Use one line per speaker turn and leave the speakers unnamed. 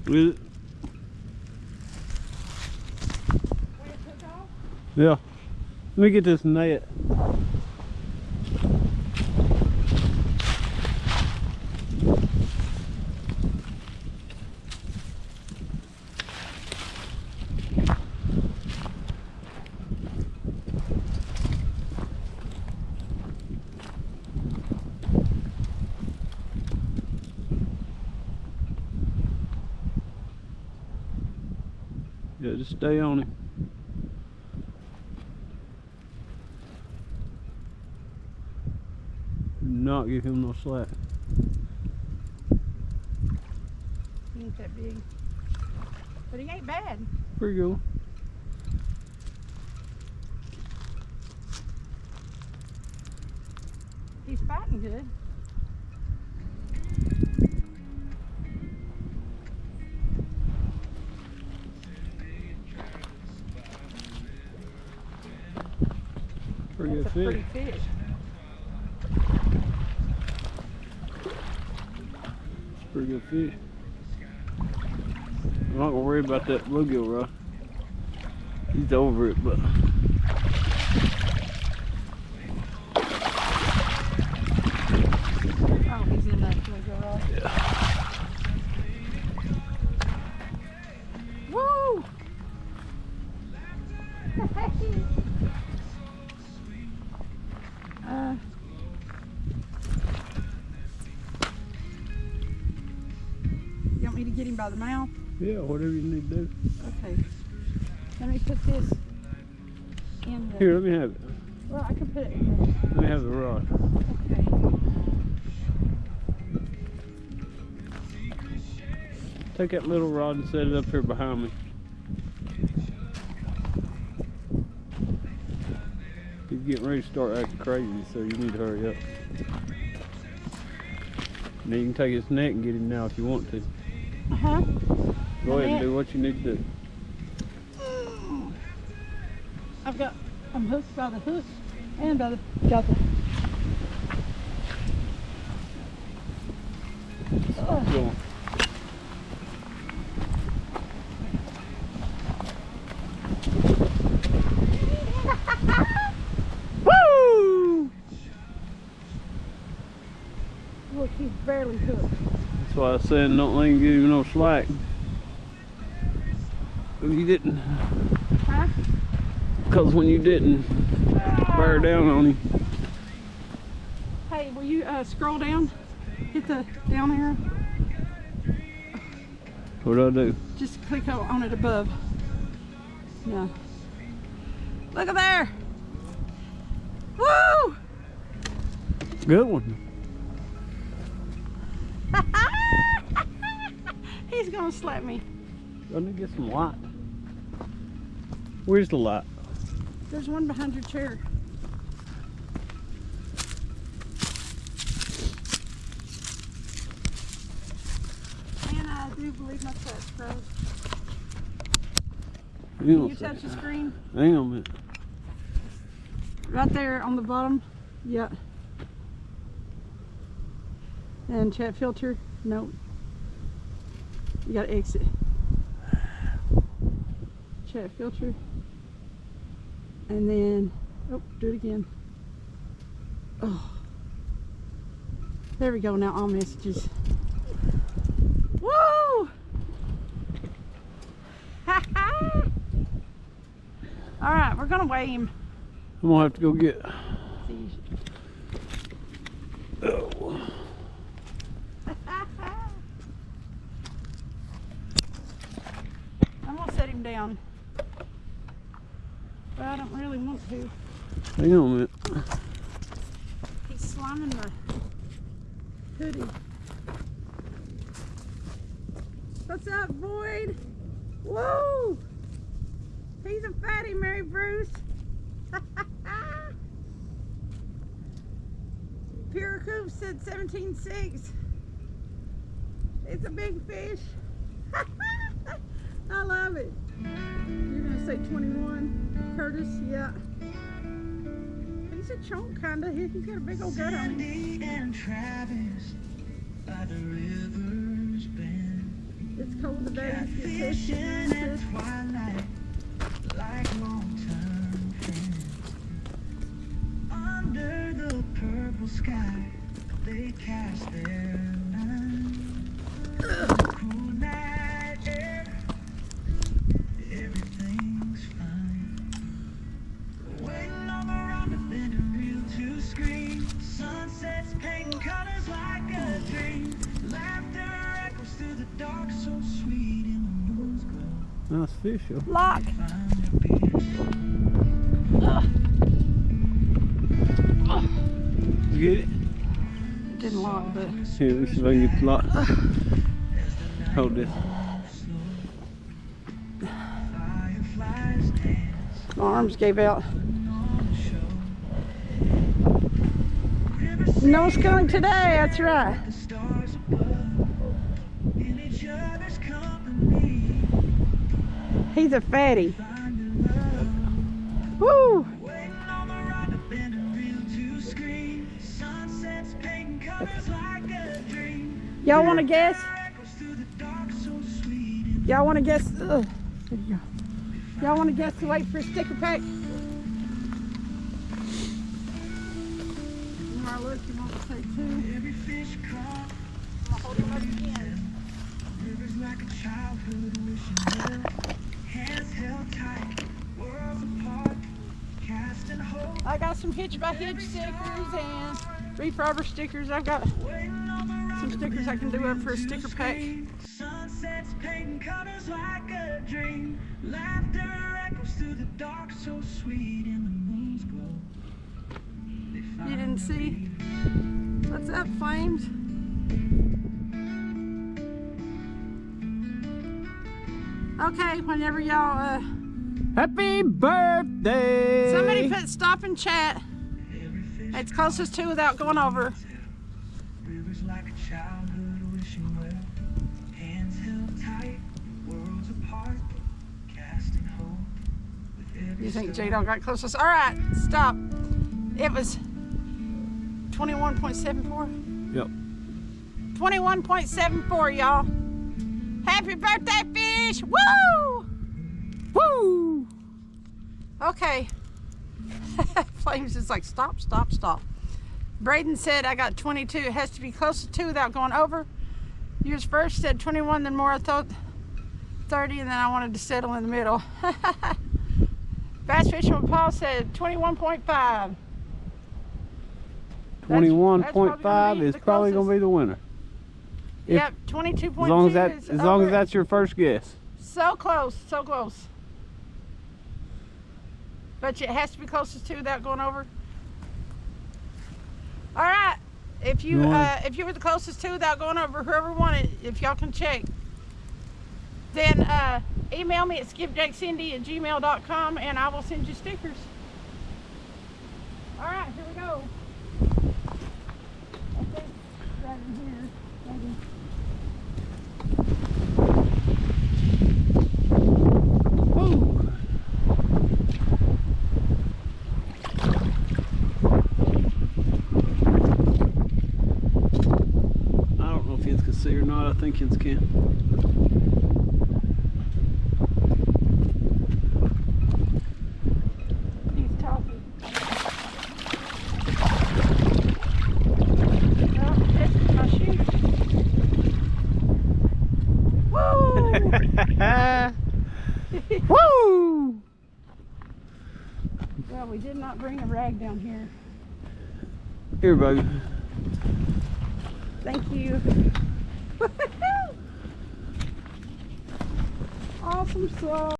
Is it? Yeah. Let me get this net. Yeah, just stay on him. Do not give him no slack.
He ain't that big. But he ain't bad.
Pretty good.
He's fighting good.
Pretty good
That's a
fish.
pretty fish.
Pretty good fish. I'm not gonna worry about that bluegill rod. He's over it, but
Oh, he's in that bluegill rod.
yeah.
Woo! You want me to get him by the mouth?
Yeah, whatever you need to do.
Okay. Let me put this in the...
Here, let me have it.
Well, I can put it in the...
Let me have the rod.
Okay.
Take that little rod and set it up here behind me. He's getting ready to start acting crazy, so you need to hurry up. And then you can take his neck and get him now if you want to.
Uh-huh.
Go ahead and do what you need to do.
I'm hooked by the hook and by the gobble.
Go.
Woo! Look, he's barely hooked.
That's why I said don't let him give you no slack. If you didn't,
Huh?
because when you didn't bear down on him.
Hey, will you scroll down? Hit the down arrow.
What do I do?
Just click on it above. Yeah. Look at there. Woo!
Good one.
He's gonna slap me.
I need to get some light. Where's the light?
There's one behind your chair. And I do believe my touch froze. Can you touch the screen?
Hang on a minute.
Right there on the bottom. Yeah. And chat filter. Nope. You gotta exit. Chat filter. And then, oh, do it again. Oh. There we go, now all messages. Woo! All right, we're gonna weigh him.
I'm gonna have to go get.
See.
Oh.
I'm gonna set him down. But I don't really want to.
Hang on a minute.
He's sliming my hoodie. What's up, Boyd? Whoa! He's a fatty, Mary Bruce. Piracoup said 17.6. It's a big fish. I love it. You're gonna say 21, Curtis? Yeah. He's a chunk, kinda. He's got a big old gut on him. It's cold today.
Got
It's good
fishing
fishing.
at twilight, like long-term friends. Under the purple sky, they cast their line. Cool night air, everything's fine. Waiting on the round bend a reel to screen. Sunsets painting colors like a dream. Laughter echoes through the dark, so sweet in the moon's glow.
Nice fish, yo.
Lock.
Find their peace.
You get it?
Didn't lock, but
Here, let me see if I can get the lot. Hold this.
Fireflies dance
my arms gave out.
on the shore.
No skunk today. That's right.
The stars above, in each other's company.
He's a fatty.
Finding love.
Woo!
Waiting on the right to bend a reel to screen. Sunsets painting colors like a dream.
Y'all want to guess?
Echoes through the dark, so sweet in
Y'all want to guess? Ugh. There you go. Y'all want to guess the weight for a sticker pack? Look, you want to say two?
every fish caught.
I'll hold him up again.
Rivers like a childhood wishing well. Hands held tight, worlds apart, casting hope.
I got some Hitch by Hitch stickers and Reef Rubber stickers. I've got
Waiting on the right
some stickers I can do up for a sticker pack.
Sunsets painting colors like a dream. Laughter echoes through the dark, so sweet in the moon's glow.
You didn't see? What's up, Flames? Okay, whenever y'all,
Happy birthday!
somebody put stop and chat. It's closest to without going over.
Rivers like a childhood wishing well. Hands held tight, worlds apart, casting hope with every
You think
star.
J-Dog got closest? All right, stop. It was 21.74.
Yep.
21.74, y'all. Happy birthday, fish! Woo! Woo! Okay. Flames is like, stop, stop, stop. Braden said I got 22. It has to be close to 2 without going over. Yours first said 21, then more I thought 30, and then I wanted to settle in the middle. Bass Fisherman Paul said 21.5.
21.5 is
the
probably going
closest.
to be the winner. If-
Yep, 22.2
As long as that,
is
as long as
over.
that's your first guess.
So close, so close. But it has to be closest to without going over. All right, if you
You want-
if you were the closest to without going over, whoever won it, if y'all can check, then email me at skipjackcindy@gmail.com and I will send you stickers. All right, here we go. I think right in here, maybe.
Ooh. I don't know if you can see or not. I think you can.
He's talking. Oh, this is my shoe. Woo!
Woo!
Well, we did not bring a rag down here.
Here, baby.
Thank you. Awesome sauce.